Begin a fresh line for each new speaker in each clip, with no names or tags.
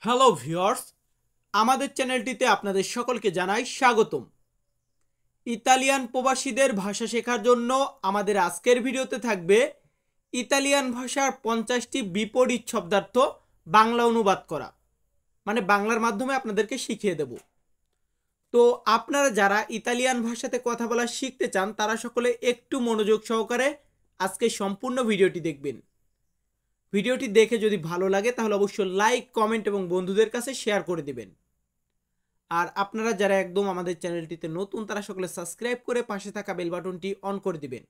Hello viewers, আমাদের চ্যানেলটিতে আপনাদের সকলকে জানাই স্বাগতম। ইতালিয়ান প্রবাসীদের ভাষা শেখার জন্য আমাদের আজকের ভিডিওতে থাকবে ইতালিয়ান ভাষার 50টি বিপরীত শব্দার্থ বাংলা অনুবাদ করা, মানে বাংলার মাধ্যমে আপনাদেরকে শিখিয়ে দেব। তো আপনারা যারা ইতালিয়ান ভাষাতে কথা বলা শিখতে চান তারা সকলে একটু মনোযোগ সহকারে আজকে সম্পূর্ণ ভিডিওটি দেখবেন। ভিডিওটি দেখে যদি ভালো লাগে তাহলে অবশ্যই লাইক, কমেন্ট এবং বন্ধুদের কাছে শেয়ার করে দিবেন। আর আপনারা যারা একদম আমাদের চ্যানেলটিতে নতুন তারা সকলে সাবস্ক্রাইব করে পাশে থাকা বেল বাটনটি অন করে দিবেন।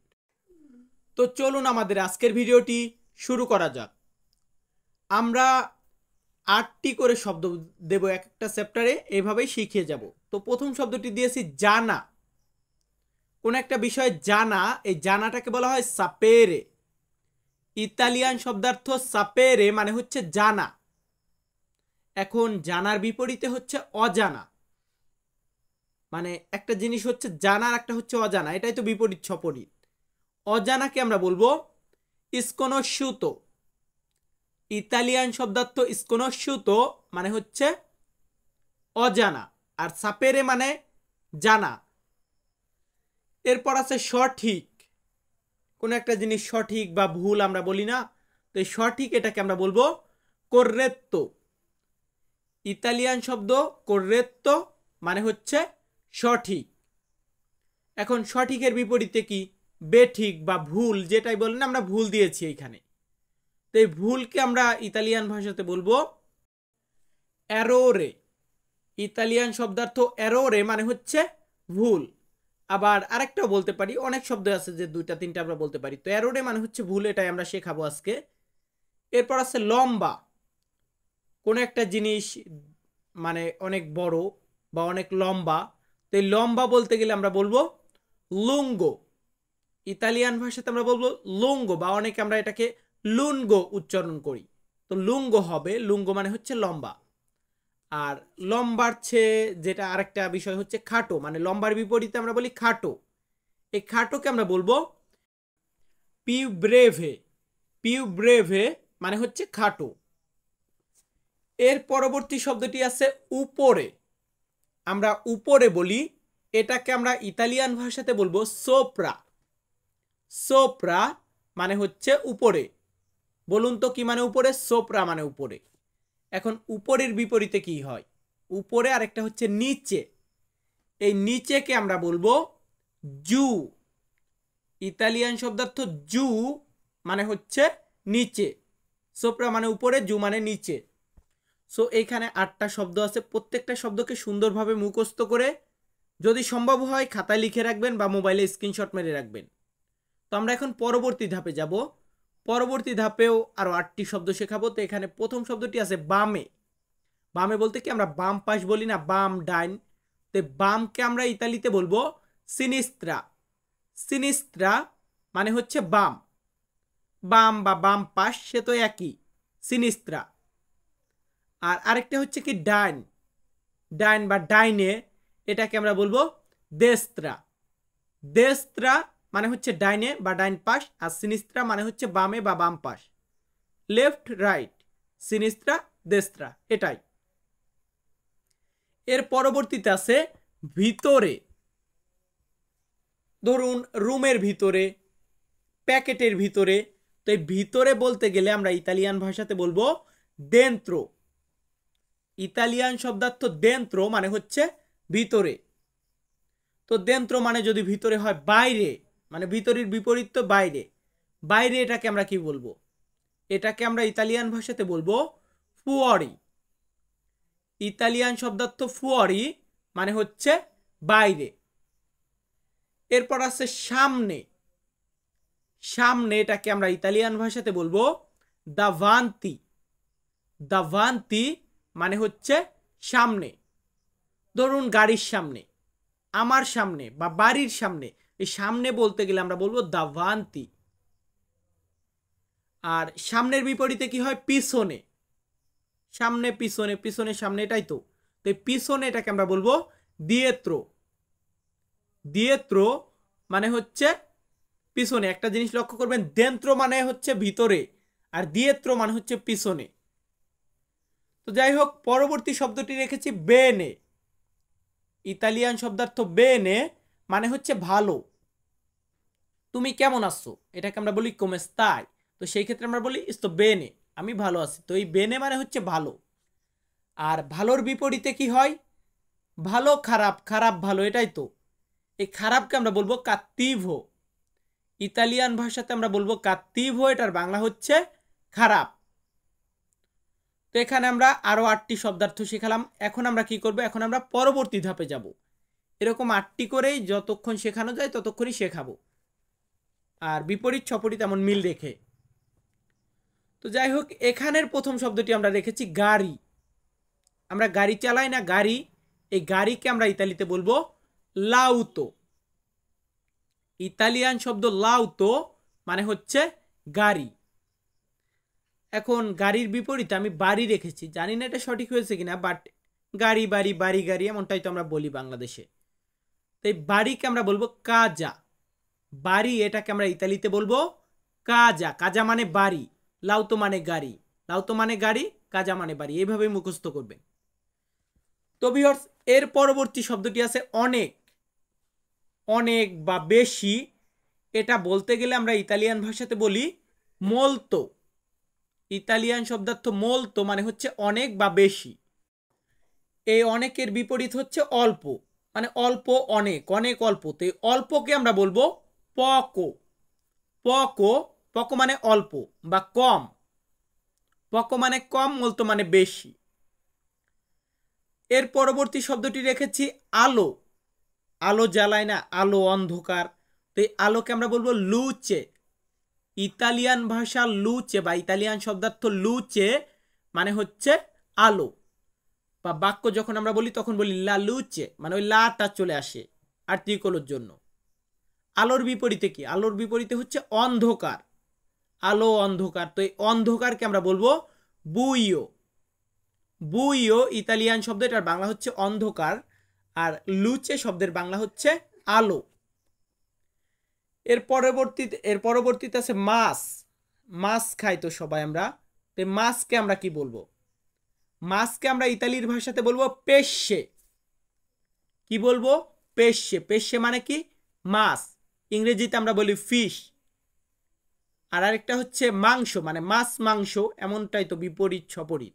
তো চলুন আমাদের আজকের ভিডিওটি শুরু করা যাক। আমরা 8টি করে শব্দ দেব এক একটা চ্যাপ্টারে, এভাবেই শিখিয়ে যাব। তো প্রথম শব্দটি দিয়েছি জানা। কোন একটা বিষয় জানা, এই জানাটাকে বলা হয় সাপেরে। ইতালিয়ান শব্দার্থ সাপেরে মানে হচ্ছে জানা। এখন জানার বিপরীতে হচ্ছে অজানা। মানে একটা জিনিস হচ্ছে জানা আর একটা হচ্ছে অজানা, এটাই তো বিপরীত সপরীত। অজানাকে আমরা বলবো স্কোনোস্ciuto। ইতালিয়ান শব্দার্থ স্কোনোস্ciuto মানে হচ্ছে অজানা, আর সাপেরে মানে জানা। এরপর আছে সঠিক। কোন একটা জিনিস সঠিক বা ভুল আমরা বলি না, তো এই সঠিক এটাকে আমরা বলবো corretto। ইতালিয়ান শব্দ corretto মানে হচ্ছে সঠিক। এখন সঠিকের বিপরীতে কি? বেঠিক বা ভুল, যেটাই বলেন আমরা ভুল দিয়েছি এইখানে। তো এই ভুলকে আমরা ইতালিয়ান ভাষাতে বলবো errore। ইতালিয়ান শব্দার্থ errore মানে হচ্ছে ভুল। আবার আরেকটাও বলতে পারি, অনেক শব্দ আছে যে দুইটা তিনটা আমরা বলতে পারি। তো errore মানে হচ্ছে ভুল, এটাই আমরা শেখাবো আজকে। এরপর আছে লম্বা। কোন একটা জিনিস মানে অনেক বড় বা অনেক লম্বা, তো এই লম্বা বলতে গেলে আমরা বলবো লুঙ্গো। ইতালিয়ান ভাষাতে আমরা বলবো লুঙ্গো, বা অনেকে আমরা এটাকে লুনগো উচ্চারণ করি। তো লুঙ্গো হবে, লুঙ্গো মানে হচ্ছে লম্বা। আর লম্বার চেয়ে যেটা আরেকটা বিষয় হচ্ছে খাটো, মানে লম্বার বিপরীতে আমরা বলি খাটো। এই খাটোকে আমরা বলবো পিউ ব্রেভে। পিউ ব্রেভে মানে হচ্ছে খাটো। এর পরবর্তী শব্দটি আছে উপরে। আমরা উপরে বলি, এটাকে আমরা ইতালিয়ান ভাষাতে বলবো সোপ্রা। সোপ্রা মানে হচ্ছে উপরে। বলুন তো কি মানে উপরে? সোপ্রা মানে উপরে। এখন উপরের বিপরীতে কি হয়? উপরে আরেকটা হচ্ছে নিচে। এই নিচেকে আমরা বলবো জু। ইতালিয়ান শব্দার্থ জু মানে হচ্ছে নিচে। সোপ্রা মানে উপরে, জু মানে নিচে। সো এইখানে 8টা শব্দ আছে। প্রত্যেকটা শব্দকে সুন্দরভাবে মুখস্থ করে যদি সম্ভব হয় খাতায় লিখে রাখবেন বা মোবাইলে স্ক্রিনশট মেরে রাখবেন। তো আমরা এখন পরবর্তী ধাপে যাব। পরবর্তী ধাপেও আরও 8টি শব্দ শেখাবো। তো এখানে প্রথম শব্দটি আছে বামে। বামে বলতে কি আমরা বাম পাশ বলি না, বাম ডাইন। তো বামকে আমরা ইতালিতে বলবো সিনিস্ত্রা। সিনিস্ত্রা মানে হচ্ছে বাম। বাম বা বাম পাশ সে তো একই, সিনিস্ত্রা। আর আরেকটা হচ্ছে কি ডাইন। ডাইন বা ডাইনে, এটাকে আমরা বলবো দেস্ত্রা। দেস্ত্রা মানে হচ্ছে ডাইনে বা ডাইন পাশ, আর সিনিস্ত্রা মানে হচ্ছে বামে বা বাম পাশ। লেফট রাইট, সিনিস্ত্রা দেস্ত্রা, এটাই। এর পরবর্তীতে আছে ভিতরে। ধরুন রুমের ভিতরে, প্যাকেটের ভিতরে। তো এই ভিতরে বলতে গেলে আমরা ইতালিয়ান ভাষাতে বলবো দেন্ত্রো। ইতালিয়ান শব্দার্থ দেন্ত্রো মানে হচ্ছে ভিতরে। তো দেন্ত্রো মানে যদি ভিতরে হয় বাইরে, মানে ভিতরের বিপরীত তো বাইরে। বাইরে এটাকে আমরা কি বলবো? এটাকে আমরা ইতালিয়ান ভাষাতে বলবো ফুয়ারি। ইতালিয়ান শব্দার্থ ফুয়ারি মানে হচ্ছে বাইরে। এরপর আছে সামনে। সামনে এটাকে আমরা ইতালিয়ান ভাষাতে বলবো দাভান্তি। দাভান্তি মানে হচ্ছে সামনে। ধরুন গাড়ির সামনে, আমার সামনে বা বাড়ির সামনে, এই সামনে বলতে গেলে আমরা বলবো দাভান্তি। আর সামনের বিপরীতে কি হয়? পিছনে। সামনে পিছনে, পিছনে সামনে, এটাই তো। তো পিছনে এটাকে আমরা বলবো দিয়েত্রো। দিয়েত্রো মানে হচ্ছে পিছনে। একটা জিনিস লক্ষ্য করবেন, দেন্ত্র মানে হচ্ছে ভিতরে আর দিয়েত্রো মানে হচ্ছে পিছনে। তো যাই হোক, পরবর্তী শব্দটি রেখেছি বেনে। ইতালিয়ান শব্দার্থ বেনে মানে হচ্ছে ভালো। তুমি কেমন আছো এটাকে আমরা বলি come stai। তো সেই ক্ষেত্রে আমরা বলি sto bene, আমি ভালো আছি। তো এই বেনে মানে হচ্ছে ভালো। আর ভালোর বিপরীতে কি হয়? ভালো খারাপ, খারাপ ভালো, এটাই তো। এই খারাপকে আমরা বলবো cattivo। ইতালিয়ান ভাষাতে আমরা বলবো cattivo, এটার বাংলা হচ্ছে খারাপ। তো এখানে আমরা আরো 8টি শব্দার্থ শিখালাম। এখন আমরা কি করব? এখন আমরা পরবর্তী ধাপে যাব। এরকম 8টি করেই যতক্ষণ শেখানো যায় ততক্ষণই শেখাবো, আর বিপরীত সপরীত এমন মিল রেখে। তো যাই হোক, এখানের প্রথম শব্দটি আমরা রেখেছি গাড়ি। আমরা গাড়ি চালাই না, গাড়ি। এই গাড়িকে আমরা ইতালিতে বলবো লাউতো। ইতালিয়ান শব্দ লাউতো মানে হচ্ছে গাড়ি। এখন গাড়ির বিপরীতে আমি বাড়ি রেখেছি, জানি না এটা সঠিক হয়েছে কিনা, বাট গাড়ি বাড়ি বাড়ি গাড়ি এমনটাই তো আমরা বলি বাংলাদেশে। তো এই বাড়িকে আমরা বলবো কাজা। বাড়ি এটাকে আমরা ইতালিতে বলবো কাজা। কাজা মানে বাড়ি, লাউতো মানে গাড়ি, লাউতো মানে গাড়ি, কাজা মানে বাড়ি, এইভাবেই মুখস্থ করবেন। তো ভিউয়ার্স, এর পরবর্তী শব্দটি আছে অনেক। অনেক বা বেশি, এটা বলতে গেলে আমরা ইতালিয়ান ভাষাতে বলি মোলতো। ইতালিয়ান শব্দার্থ মোলতো মানে হচ্ছে অনেক বা বেশি। এই অনেকের বিপরীত হচ্ছে অল্প, মানে অল্প অনেক, অনেক অল্প। তো এই অল্পকে আমরা বলবো পকো। পকো, পকো মানে অল্প বা কম। পকো মানে কম, মোলতো মানে বেশি। এর পরবর্তী শব্দটি রেখেছি আলো। আলো জ্বালায় না, আলো অন্ধকার। তো এই আলোকে আমরা বলবো লুচে। ইতালিয়ান ভাষা লুচে বা ইতালিয়ান শব্দার্থ লুচে মানে হচ্ছে আলো। বা বাক্য যখন আমরা বলি তখন বলি লা লুচে, মানে ওই লাটা চলে আসে আর্টিকলের জন্য। আলোর বিপরীতে কি? আলোর বিপরীতে হচ্ছে অন্ধকার। আলো অন্ধকার। তো এই অন্ধকারকে আমরা বলবো বুইও। বুইও ইতালিয়ান শব্দ, এটার বাংলা হচ্ছে অন্ধকার। আর লুচে শব্দের বাংলা হচ্ছে আলো। এর পরবর্তীতে আছে মাছ। মাছ খাই তো সবাই আমরা। তো মাছকে আমরা কি বলবো? মাছকে আমরা ইতালির ভাষাতে বলবো পেশে। কি বলবো? পেশে। পেশে মানে কি? মাছ। ইংরেজিতে আমরা বলি ফিশ। আর আরেকটা হচ্ছে মাংস, মানে মাছ মাংস, এমনটাই তো, বিপরীত সপরীত।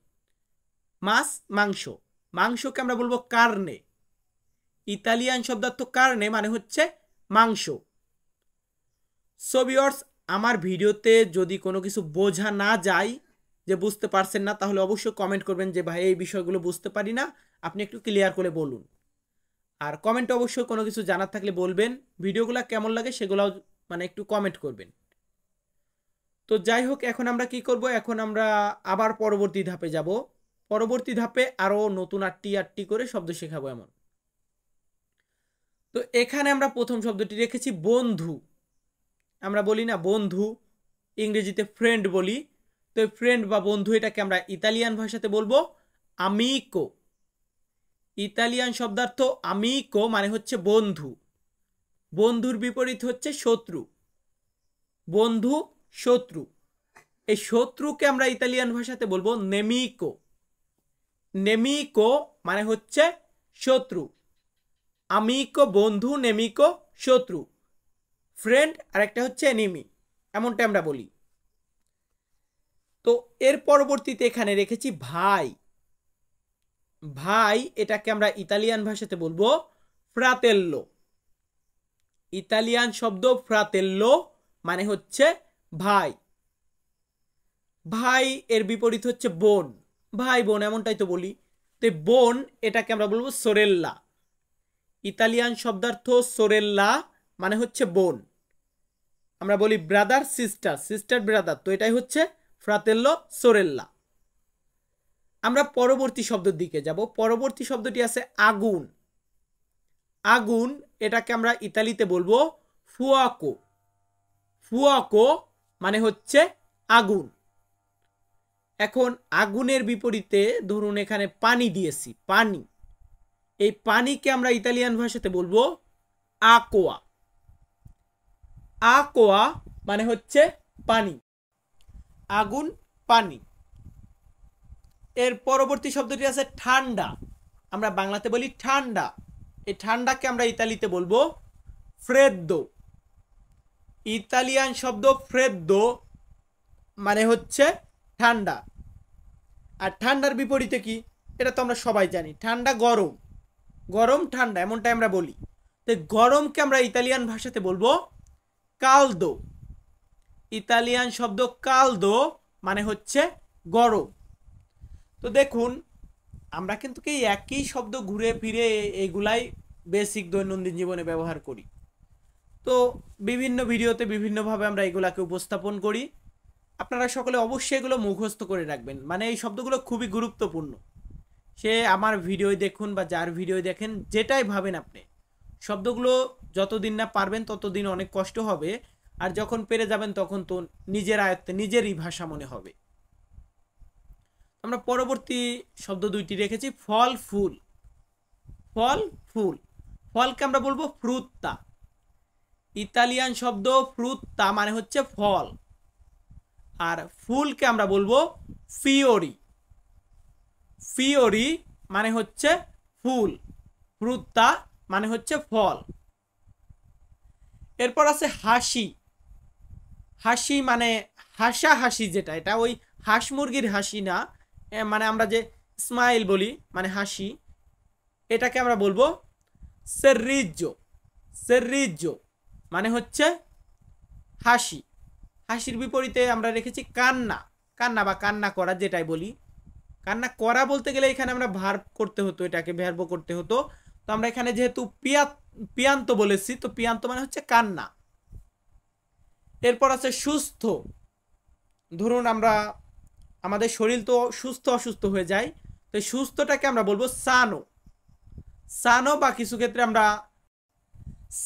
মাছ মাংস, মাংসকে আমরা বলবো কার্নে। ইতালিয়ান শব্দার্থ কার্নে মানে হচ্ছে মাংস। সো ভিউয়ার্স, আমার ভিডিওতে যদি কোনো কিছু বোঝা না যায়, যে বুঝতে পারছেন না, তাহলে অবশ্যই কমেন্ট করবেন যে ভাই এই বিষয়গুলো বুঝতে পারি না, আপনি একটু ক্লিয়ার করে বলুন। আর কমেন্টে অবশ্যই কোনো কিছু জানার থাকলে বলবেন। ভিডিওগুলো কেমন লাগে সেগুলোও মানে একটু কমেন্ট করবেন। তো যাই হোক, এখন আমরা কি করব? এখন আমরা আবার পরবর্তী ধাপে যাব। পরবর্তী ধাপে আরও নতুন 8টি করে শব্দ শেখাবো এমন। তো এখানে আমরা প্রথম শব্দটি রেখেছি বন্ধু। আমরা বলি না বন্ধু, ইংরেজিতে ফ্রেন্ড বলি। তো ফ্রেন্ড বা বন্ধু, এটাকে আমরা ইতালিয়ান ভাষাতে বলবো আমিকো। ইতালিয়ান শব্দার্থ আমিকো মানে হচ্ছে বন্ধু। বন্ধুর বিপরীত হচ্ছে শত্রু। বন্ধু, শত্রু। এই শত্রুকে আমরা ইতালিয়ান ভাষাতে বলবো নেমিকো। নেমিকো মানে হচ্ছে শত্রু। আমিকো বন্ধু, নেমিকো শত্রু। ফ্রেন্ড আর একটা হচ্ছে এনিমি, এমনটা আমরা বলি। তো এর পরবর্তীতে এখানে রেখেছি ভাই। ভাই এটাকে আমরা ইতালিয়ান ভাষাতে বলবো ফ্রাতেল্লো। ইতালিয়ান শব্দ ফ্রাতেল্লো মানে হচ্ছে ভাই। ভাই এর বিপরীত হচ্ছে বোন। ভাই বোন এমনটাই তো বলি। তো বোন এটাকে আমরা বলবো সোরেল্লা। ইতালিয়ান শব্দার্থ সোরেল্লা মানে হচ্ছে বোন। আমরা বলি ব্রাদার সিস্টার, সিস্টার ব্রাদার, তো এটাই হচ্ছে ফ্রাতেল্লো সোরেল্লা। আমরা পরবর্তী শব্দের দিকে যাব। পরবর্তী শব্দটি আছে আগুন। আগুন এটাকে আমরা ইতালিতে বলবো ফুয়াকো। ফুয়াকো মানে হচ্ছে আগুন। এখন আগুনের বিপরীতে ধরুন এখানে পানি দিয়েছি, পানি। এই পানিকে আমরা ইতালিয়ান ভাষাতে বলবো আকোয়া। আকোয়া মানে হচ্ছে পানি। আগুন, পানি। এর পরবর্তী শব্দটি আছে ঠান্ডা। আমরা বাংলাতে বলি ঠান্ডা, এই ঠান্ডাকে আমরা ইতালিতে বলবো ফ্রেদ্দো। ইতালিয়ান শব্দ ফ্রেদ্দো মানে হচ্ছে ঠান্ডা। আর ঠান্ডার বিপরীতে কি, এটা তো আমরা সবাই জানি, ঠান্ডা গরম, গরম ঠান্ডা এমনটাই আমরা বলি। তো গরমকে আমরা ইতালিয়ান ভাষাতে বলবো কালদো। ইতালিয়ান শব্দ কালদো মানে হচ্ছে গরম। তো দেখুন আমরা কিন্তু কি একই শব্দ ঘুরে ফিরে এগুলাই বেসিক দৈনন্দিন জীবনে ব্যবহার করি। তো বিভিন্ন ভিডিওতে বিভিন্নভাবে আমরা এগুলাকে উপস্থাপন করি। আপনারা সকলে অবশ্যই এগুলো মুখস্থ করে রাখবেন, মানে এই শব্দগুলো খুবই গুরুত্বপূর্ণ। সে আমার ভিডিও দেখুন বা যার ভিডিও দেখেন, যেটাই ভাবেন আপনি, শব্দগুলো যতদিন না পারবেন ততদিন অনেক কষ্ট হবে, আর যখন পেরে যাবেন তখন তো নিজের আয়ত্তে নিজেরই ভাষা মনে হবে। আমরা পরবর্তী শব্দ দুইটি রেখেছি ফল ফুল। ফল ফুল, ফলকে আমরা বলবো ফ্রুত্তা। ইতালিয়ান শব্দ ফ্রুত্তা মানে হচ্ছে ফল, আর ফুলকে আমরা বলবো ফিওরি। ফিওরি মানে হচ্ছে ফুল, ফ্রুত্তা মানে হচ্ছে ফল। এরপর আছে হাসি। হাসি মানে হাসা হাসি, যেটা এটা ওই হাঁস মুরগির হাসি না, মানে আমরা যে স্মাইল বলি মানে হাসি, এটাকে আমরা বলবো সেরিজ্জো। সেরিজ্জো মানে হচ্ছে হাসি। হাসির বিপরীতে আমরা রেখেছি কান্না। কান্না বা কান্না করা যেটাই বলি, কান্না করা বলতে গেলে এখানে আমরা ভার্ব করতে হতো, এটাকে ভার্ব করতে হতো। তো আমরা এখানে যেহেতু পিয়ান্ত বলেছি, তো পিয়ান্ত মানে হচ্ছে কান্না। এরপর আছে সুস্থ। ধরুন আমরা আমাদের শরীর তো সুস্থ অসুস্থ হয়ে যায়, তো সুস্থটাকে আমরা বলবো সানো। সানো বা কিছু ক্ষেত্রে আমরা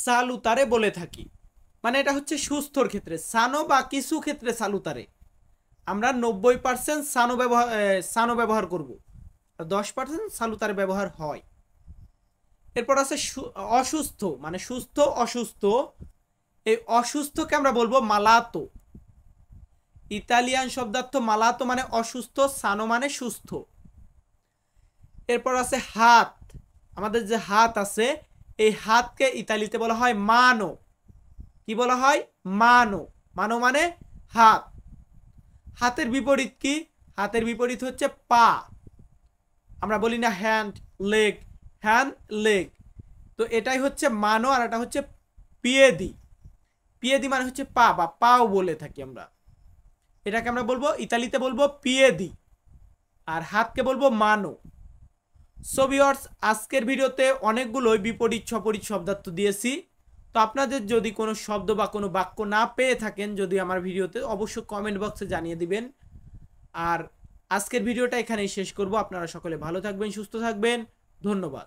সালুতারে বলে থাকি, মানে এটা হচ্ছে সুস্থর ক্ষেত্রে সানো, বা কিছু ক্ষেত্রে সালুতারে। আমরা 90% সানো ব্যবহার করব, 10% সালুতারে ব্যবহার হয়। এরপর আছে অসুস্থ, মানে সুস্থ অসুস্থ। এই অসুস্থকে আমরা বলবো মালাতো। ইতালিয়ান শব্দার্থ মালাতো মানে অসুস্থ, সানো মানে সুস্থ। এরপর আছে হাত। আমাদের যে হাত আছে, এই হাতকে ইতালিতে বলা হয় মানো। কি বলা হয়? মানো। মানো মানে হাত। হাতের বিপরীত কি? হাতের বিপরীত হচ্ছে পা। আমরা বলি না হ্যান্ড লেগ, হ্যান্ড লেগ, তো এটাই হচ্ছে মানো, আর এটা হচ্ছে পিয়েদি। পিয়েদি মানে হচ্ছে পা বা পাও বলে থাকি আমরা, এটাকে আমরা বলবো ইতালিতে বলবো পিয়েদি, আর হাতকে বলবো মানো। সো ভিউয়ার্স, আজকের ভিডিওতে অনেকগুলোই বিপরীত সপরীত শব্দার্থ দিয়েছি। তো আপনাদের যদি কোনো শব্দ বা কোনো বাক্য না পেয়ে থাকেন যদি আমার ভিডিওতে, অবশ্যই কমেন্ট বক্সে জানিয়ে দিবেন। আর আজকের ভিডিওটা এখানেই শেষ করব। আপনারা সকলে ভালো থাকবেন, সুস্থ থাকবেন, ধন্যবাদ।